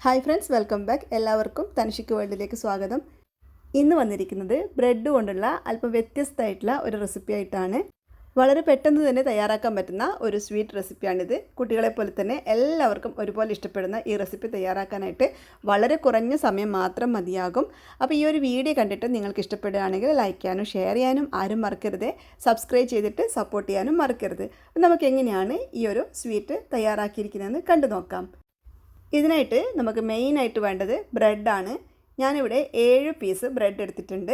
Hi friends, welcome back. എല്ലാവർക്കും തനിഷിക്ക് വേൾഡിലേക്ക് സ്വാഗതം. ഇന്ന് വന്നിരിക്കുന്നത് ബ്രെഡ് കൊണ്ടുള്ള അല്പം വ്യത്യസ്തമായിട്ടുള്ള ഒരു റെസിപ്പി ആയിട്ടാണ്. വളരെ പെട്ടെന്ന് തന്നെ തയ്യാറാക്കാൻ പറ്റുന്ന ഒരു സ്വീറ്റ് റെസിപ്പിയാണിത്. കുട്ടികളെപ്പോലെ തന്നെ എല്ലാവർക്കും ഒരുപോലെ ഇഷ്ടപ്പെടുന്ന ഈ റെസിപ്പി തയ്യാറാക്കാനായിട്ട് വളരെ കുറഞ്ഞ സമയം മാത്രം മതിയാകും. അപ്പോൾ ഈ ഒരു വീഡിയോ കണ്ടിട്ട് നിങ്ങൾക്ക് ഇഷ്ടപ്പെടുകയാണെങ്കിൽ ലൈക്ക് ചെയ്യാനും ഷെയർ ചെയ്യാനും ആരും മറക്കരുത്. സബ്സ്ക്രൈബ് ചെയ്തിട്ട് സപ്പോർട്ട് ചെയ്യാനും മറക്കരുത്. നമുക്ക് എങ്ങനെയാണ് ഈ ഒരു സ്വീറ്റ് തയ്യാറാക്കിയിരിക്കുന്നതെന്ന് കണ്ടു നോക്കാം. ഇതിനായിട്ട് നമുക്ക് മെയിനായിട്ട് വേണ്ടത് ബ്രെഡാണ്. ഞാനിവിടെ 7 പീസ് ബ്രെഡ് എടുത്തിട്ടുണ്ട്.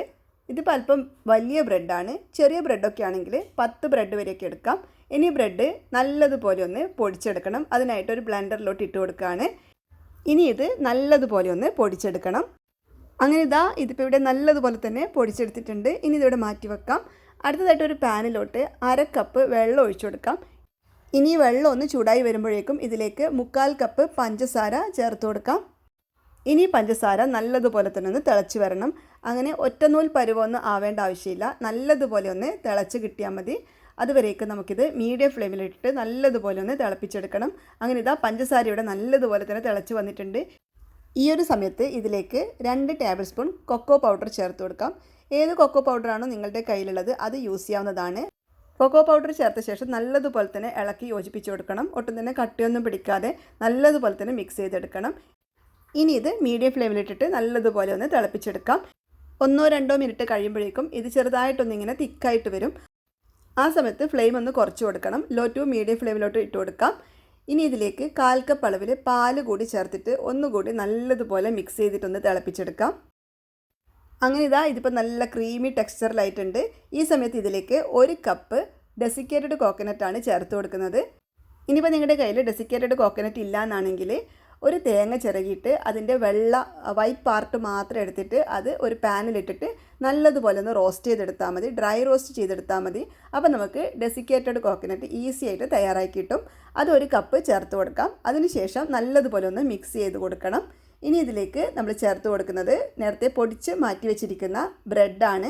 ഇതിപ്പോൾ അല്പം വലിയ ബ്രെഡാണ്. ചെറിയ ബ്രെഡൊക്കെ ആണെങ്കിൽ 10 ബ്രെഡ് വരെയൊക്കെ എടുക്കാം. ഇനി ബ്രെഡ് നല്ലതുപോലെ ഒന്ന് പൊടിച്ചെടുക്കണം. അതിനായിട്ടൊരു ബ്ലെൻഡറിലോട്ട് ഇട്ട് കൊടുക്കുകയാണ്. ഇനി ഇത് നല്ലതുപോലെ ഒന്ന് പൊടിച്ചെടുക്കണം. അങ്ങനെ ഇതിപ്പോൾ ഇവിടെ നല്ലതുപോലെ തന്നെ പൊടിച്ചെടുത്തിട്ടുണ്ട്. ഇനി ഇതിവിടെ മാറ്റി വെക്കാം. അടുത്തതായിട്ടൊരു പാനിലോട്ട് 1/2 കപ്പ് വെള്ളം ഒഴിച്ചു കൊടുക്കാം. ഇനി വെള്ളം ഒന്ന് ചൂടായി വരുമ്പോഴേക്കും ഇതിലേക്ക് 1/4 കപ്പ് പഞ്ചസാര ചേർത്ത് കൊടുക്കാം. ഇനി പഞ്ചസാര നല്ലതുപോലെ തന്നെ ഒന്ന് തിളച്ച് വരണം. അങ്ങനെ ഒറ്റനൂൽ പരുവമൊന്നും ആവേണ്ട ആവശ്യമില്ല. നല്ലതുപോലെ ഒന്ന് തിളച്ച് കിട്ടിയാൽ മതി. അതുവരേക്കും നമുക്കിത് മീഡിയം ഫ്ലെയിമിലിട്ടിട്ട് നല്ലതുപോലെ ഒന്ന് തിളപ്പിച്ചെടുക്കണം. അങ്ങനെ പഞ്ചസാരയുടെ നല്ലതുപോലെ തന്നെ തിളച്ച് വന്നിട്ടുണ്ട്. ഈ ഒരു സമയത്ത് ഇതിലേക്ക് 2 ടേബിൾ സ്പൂൺ കൊക്കോ പൗഡർ ചേർത്ത് കൊടുക്കാം. ഏത് കൊക്കോ പൗഡറാണോ നിങ്ങളുടെ കയ്യിലുള്ളത് അത് യൂസ് ചെയ്യാവുന്നതാണ്. കൊക്കോ പൗഡർ ചേർത്ത ശേഷം നല്ലതുപോലെ തന്നെ ഇളക്കി യോജിപ്പിച്ച് കൊടുക്കണം. ഒട്ടും തന്നെ കട്ടിയൊന്നും പിടിക്കാതെ നല്ലതുപോലെ തന്നെ മിക്സ് ചെയ്തെടുക്കണം. ഇനി ഇത് മീഡിയം ഫ്ലെയിമിലിട്ടിട്ട് നല്ലതുപോലെ ഒന്ന് തിളപ്പിച്ചെടുക്കാം. 1-2 മിനിറ്റ് കഴിയുമ്പോഴേക്കും ഇത് ചെറുതായിട്ടൊന്നിങ്ങനെ തിക്കായിട്ട് വരും. ആ സമയത്ത് ഫ്ലെയിം ഒന്ന് കുറച്ച് കൊടുക്കണം. ലോ ടു മീഡിയം ഫ്ലെയിമിലോട്ട് ഇട്ട് കൊടുക്കാം. ഇനി ഇതിലേക്ക് 1/4 കപ്പ് അളവിൽ പാല് കൂടി ചേർത്തിട്ട് ഒന്നുകൂടി നല്ലതുപോലെ മിക്സ് ചെയ്തിട്ടൊന്ന് തിളപ്പിച്ചെടുക്കാം. അങ്ങനെ ഇതിപ്പോൾ നല്ല ക്രീമി ടെക്സ്ചറിലായിട്ടുണ്ട്. ഈ സമയത്ത് ഇതിലേക്ക് 1 കപ്പ് ഡെസിക്കേറ്റഡ് കോക്കനട്ടാണ് ചേർത്ത് കൊടുക്കുന്നത്. ഇനിയിപ്പോൾ നിങ്ങളുടെ കയ്യിൽ ഡെസിക്കേറ്റഡ് കോക്കനട്ട് ഇല്ല എന്നാണെങ്കിൽ ഒരു തേങ്ങ ചിരകിയിട്ട് അതിൻ്റെ വൈറ്റ് പാർട്ട് മാത്രം എടുത്തിട്ട് അത് ഒരു പാനിലിട്ടിട്ട് നല്ലതുപോലെ ഒന്ന് റോസ്റ്റ് ചെയ്തെടുത്താൽ മതി. ഡ്രൈ റോസ്റ്റ് ചെയ്തെടുത്താൽ മതി. അപ്പോൾ നമുക്ക് ഡെസിക്കേറ്റഡ് കോക്കനട്ട് ഈസി ആയിട്ട് തയ്യാറാക്കി കിട്ടും. അത് 1 കപ്പ് ചേർത്ത് കൊടുക്കാം. അതിനുശേഷം നല്ലതുപോലെ ഒന്ന് മിക്സ് ചെയ്ത് കൊടുക്കണം. ഇനി ഇതിലേക്ക് നമ്മൾ ചേർത്ത് കൊടുക്കുന്നത് നേരത്തെ പൊടിച്ച് മാറ്റി വെച്ചിരിക്കുന്ന ബ്രെഡാണ്.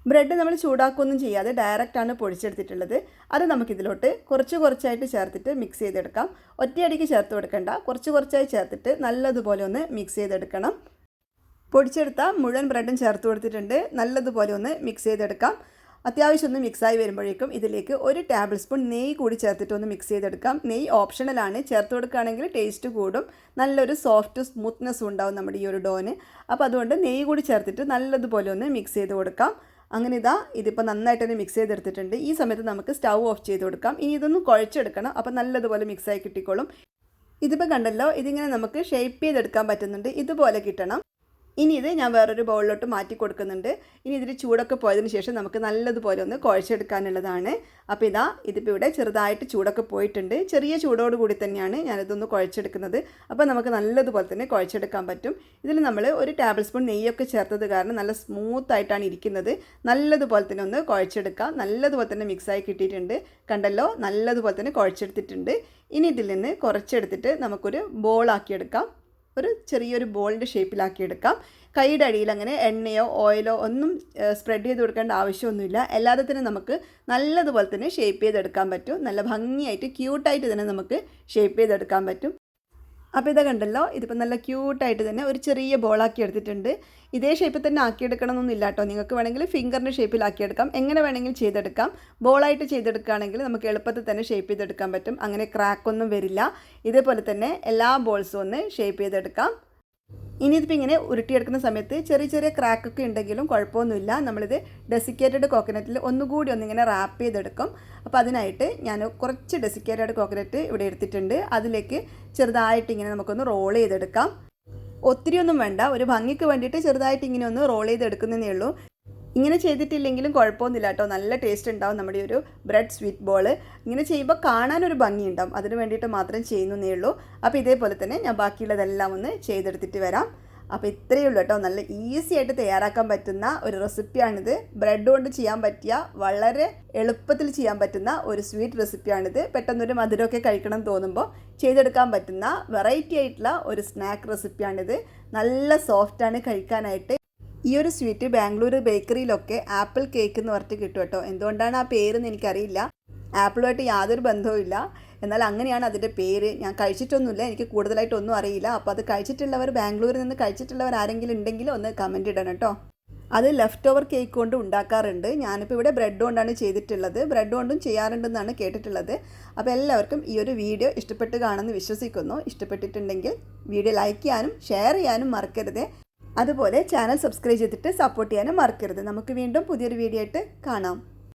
ബ്രെഡ് നമ്മൾ ചൂടാക്കുകയൊന്നും ചെയ്യാതെ ഡയറക്റ്റാണ് പൊടിച്ചെടുത്തിട്ടുള്ളത്. അത് നമുക്കിതിലോട്ട് കുറച്ചായിട്ട് ചേർത്തിട്ട് മിക്സ് ചെയ്തെടുക്കാം. ഒറ്റയടിക്ക് ചേർത്ത് കൊടുക്കേണ്ട, കുറച്ചായി ചേർത്തിട്ട് നല്ലതുപോലെ ഒന്ന് മിക്സ് ചെയ്തെടുക്കണം. പൊടിച്ചെടുത്ത മുഴുവൻ ബ്രെഡും ചേർത്ത് കൊടുത്തിട്ടുണ്ട്. നല്ലതുപോലെ ഒന്ന് മിക്സ് ചെയ്തെടുക്കാം. അത്യാവശ്യം ഒന്ന് മിക്സായി വരുമ്പോഴേക്കും ഇതിലേക്ക് 1 ടേബിൾ സ്പൂൺ നെയ്യ് കൂടി ചേർത്തിട്ട് ഒന്ന് മിക്സ് ചെയ്തെടുക്കാം. നെയ്യ് ഓപ്ഷണലാണ്. ചേർത്ത് കൊടുക്കുകയാണെങ്കിൽ ടേസ്റ്റ് കൂടും. നല്ലൊരു സോഫ്റ്റ് സ്മൂത്ത്നെസ്സും ഉണ്ടാവും നമ്മുടെ ഈ ഒരു ഡോന്. അപ്പോൾ അതുകൊണ്ട് നെയ്യ് കൂടി ചേർത്തിട്ട് നല്ലതുപോലെ ഒന്ന് മിക്സ് ചെയ്ത് കൊടുക്കാം. അങ്ങനെ ഇതിപ്പോൾ നന്നായിട്ട് തന്നെ മിക്സ് ചെയ്തെടുത്തിട്ടുണ്ട്. ഈ സമയത്ത് നമുക്ക് സ്റ്റൗ ഓഫ് ചെയ്ത് കൊടുക്കാം. ഇനി ഇതൊന്ന് കുഴച്ചെടുക്കണം. അപ്പോൾ നല്ലതുപോലെ മിക്സായി കിട്ടിക്കോളും. ഇതിപ്പോൾ കണ്ടല്ലോ, ഇതിങ്ങനെ നമുക്ക് ഷേപ്പ് ചെയ്തെടുക്കാൻ പറ്റുന്നുണ്ട്. ഇതുപോലെ കിട്ടണം. ഇനി ഇത് ഞാൻ വേറൊരു ബൗളിലോട്ട് മാറ്റി കൊടുക്കുന്നുണ്ട്. ഇനി ഇതിൽ ചൂടൊക്കെ പോയതിന് ശേഷം നമുക്ക് നല്ലതുപോലെ ഒന്ന് കുഴച്ചെടുക്കാനുള്ളതാണ്. അപ്പോൾ ഇതിപ്പോൾ ഇവിടെ ചെറുതായിട്ട് ചൂടൊക്കെ പോയിട്ടുണ്ട്. ചെറിയ ചൂടോട് കൂടി തന്നെയാണ് ഞാനിതൊന്ന് കുഴച്ചെടുക്കുന്നത്. അപ്പോൾ നമുക്ക് നല്ലതുപോലെ തന്നെ കുഴച്ചെടുക്കാൻ പറ്റും. ഇതിൽ നമ്മൾ 1 ടേബിൾ സ്പൂൺ നെയ്യൊക്കെ ചേർത്തത് കാരണം നല്ല സ്മൂത്തായിട്ടാണ് ഇരിക്കുന്നത്. നല്ലതുപോലെ തന്നെ ഒന്ന് കുഴച്ചെടുക്കാം. നല്ലതുപോലെ തന്നെ മിക്സായി കിട്ടിയിട്ടുണ്ട്. കണ്ടല്ലോ, നല്ലതുപോലെ തന്നെ കുഴച്ചെടുത്തിട്ടുണ്ട്. ഇനി ഇതിൽ നിന്ന് കുറച്ചെടുത്തിട്ട് നമുക്കൊരു ബോളാക്കിയെടുക്കാം. ഒരു ചെറിയൊരു ബോളിൻ്റെ ഷേപ്പിലാക്കിയെടുക്കാം. കൈയുടെ അടിയിൽ അങ്ങനെ എണ്ണയോ ഓയിലോ ഒന്നും സ്പ്രെഡ് ചെയ്ത് കൊടുക്കേണ്ട ആവശ്യമൊന്നുമില്ല. അല്ലാതെ തന്നെ നമുക്ക് നല്ലതുപോലെ തന്നെ ഷേപ്പ് ചെയ്തെടുക്കാൻ പറ്റും. നല്ല ഭംഗിയായിട്ട് ക്യൂട്ടായിട്ട് തന്നെ നമുക്ക് ഷേപ്പ് ചെയ്തെടുക്കാൻ പറ്റും. അപ്പോൾ കണ്ടല്ലോ, ഇതിപ്പോൾ നല്ല ക്യൂട്ടായിട്ട് തന്നെ ഒരു ചെറിയ ബോളാക്കി എടുത്തിട്ടുണ്ട്. ഇതേ ഷേപ്പിൽ തന്നെ ആക്കിയെടുക്കണമെന്നൊന്നുമില്ല കേട്ടോ. നിങ്ങൾക്ക് വേണമെങ്കിൽ ഫിംഗറിൻ്റെ ഷേപ്പിലാക്കിയെടുക്കാം. എങ്ങനെ വേണമെങ്കിലും ചെയ്തെടുക്കാം. ബോളായിട്ട് ചെയ്തെടുക്കുകയാണെങ്കിൽ നമുക്ക് എളുപ്പത്തിൽ തന്നെ ഷേപ്പ് ചെയ്തെടുക്കാൻ പറ്റും. അങ്ങനെ ക്രാക്കൊന്നും വരില്ല. ഇതേപോലെ തന്നെ എല്ലാ ബോൾസും ഒന്ന് ഷേപ്പ് ചെയ്തെടുക്കാം. ഇനി ഇതിപ്പോൾ ഇങ്ങനെ ഉരുട്ടിയെടുക്കുന്ന സമയത്ത് ചെറിയ ക്രാക്കൊക്കെ ഉണ്ടെങ്കിലും കുഴപ്പമൊന്നുമില്ല. നമ്മളിത് ഡെസിക്കേറ്റഡ് കോക്കനട്ടിൽ ഒന്നുകൂടി ഒന്നിങ്ങനെ റാപ്പ് ചെയ്തെടുക്കും. അപ്പോൾ അതിനായിട്ട് ഞാൻ കുറച്ച് ഡെസിക്കേറ്റഡ് കോക്കനട്ട് ഇവിടെ എടുത്തിട്ടുണ്ട്. അതിലേക്ക് ചെറുതായിട്ട് ഇങ്ങനെ നമുക്കൊന്ന് റോൾ ചെയ്തെടുക്കാം. ഒത്തിരിയൊന്നും വേണ്ട, ഒരു ഭംഗിക്ക് വേണ്ടിയിട്ട് ചെറുതായിട്ട് ഇങ്ങനെ ഒന്ന് റോൾ ചെയ്തെടുക്കുന്നതേ ഉള്ളൂ. ഇങ്ങനെ ചെയ്തിട്ടില്ലെങ്കിലും കുഴപ്പമൊന്നുമില്ല കേട്ടോ. നല്ല ടേസ്റ്റ് ഉണ്ടാവും നമ്മുടെ ഒരു ബ്രെഡ് സ്വീറ്റ് ബോൾ. ഇങ്ങനെ ചെയ്യുമ്പോൾ കാണാനൊരു ഭംഗിയുണ്ടാവും. അതിന് വേണ്ടിയിട്ട് മാത്രം ചെയ്യുന്നതേ ഉള്ളൂ. അപ്പോൾ ഇതേപോലെ തന്നെ ഞാൻ ബാക്കിയുള്ളതെല്ലാം ഒന്ന് ചെയ്തെടുത്തിട്ട് വരാം. അപ്പോൾ ഇത്രയേ ഉള്ളൂ കേട്ടോ. നല്ല ഈസി ആയിട്ട് തയ്യാറാക്കാൻ പറ്റുന്ന ഒരു റെസിപ്പിയാണിത്. ബ്രെഡ് കൊണ്ട് ചെയ്യാൻ പറ്റിയ വളരെ എളുപ്പത്തിൽ ചെയ്യാൻ പറ്റുന്ന ഒരു സ്വീറ്റ് റെസിപ്പിയാണിത്. പെട്ടെന്നൊരു മധുരമൊക്കെ കഴിക്കണം തോന്നുമ്പോൾ ചെയ്തെടുക്കാൻ പറ്റുന്ന വെറൈറ്റി ആയിട്ടുള്ള ഒരു സ്നാക്ക് റെസിപ്പിയാണിത്. നല്ല സോഫ്റ്റാണ് കഴിക്കാനായിട്ട്. ഈ ഒരു സ്വീറ്റ് ബാംഗ്ലൂർ ബേക്കറിയിലൊക്കെ ആപ്പിൾ കേക്ക് എന്ന് പറഞ്ഞിട്ട് കിട്ടും കേട്ടോ. എന്തുകൊണ്ടാണ് ആ പേരെന്ന് എനിക്കറിയില്ല. ആപ്പിളുമായിട്ട് യാതൊരു ബന്ധവുമില്ല. എന്നാൽ അങ്ങനെയാണ് അതിൻ്റെ പേര്. ഞാൻ കഴിച്ചിട്ടൊന്നുമില്ല, എനിക്ക് കൂടുതലായിട്ടൊന്നും അറിയില്ല. അപ്പോൾ അത് കഴിച്ചിട്ടുള്ളവർ, ബാംഗ്ലൂരിൽ നിന്ന് കഴിച്ചിട്ടുള്ളവർ ആരെങ്കിലും ഉണ്ടെങ്കിൽ ഒന്ന് കമൻറ്റ് ഇടണം കേട്ടോ. അത് ലെഫ്റ്റ് ഓവർ കേക്ക് കൊണ്ട് ഉണ്ടാക്കാറുണ്ട്. ഞാനിപ്പോൾ ഇവിടെ ബ്രെഡ് കൊണ്ടാണ് ചെയ്തിട്ടുള്ളത്. ബ്രെഡ് കൊണ്ടും ചെയ്യാറുണ്ടെന്നാണ് കേട്ടിട്ടുള്ളത്. അപ്പോൾ എല്ലാവർക്കും ഈ ഒരു വീഡിയോ ഇഷ്ടപ്പെട്ട് കാണുമെന്ന് വിശ്വസിക്കുന്നു. ഇഷ്ടപ്പെട്ടിട്ടുണ്ടെങ്കിൽ വീഡിയോ ലൈക്ക് ചെയ്യാനും ഷെയർ ചെയ്യാനും മറക്കരുത്. അതുപോലെ ചാനൽ സബ്സ്ക്രൈബ് ചെയ്തിട്ട് സപ്പോർട്ട് ചെയ്യാനും മറക്കരുത്. നമുക്ക് വീണ്ടും പുതിയൊരു വീഡിയോ ആയിട്ട് കാണാം.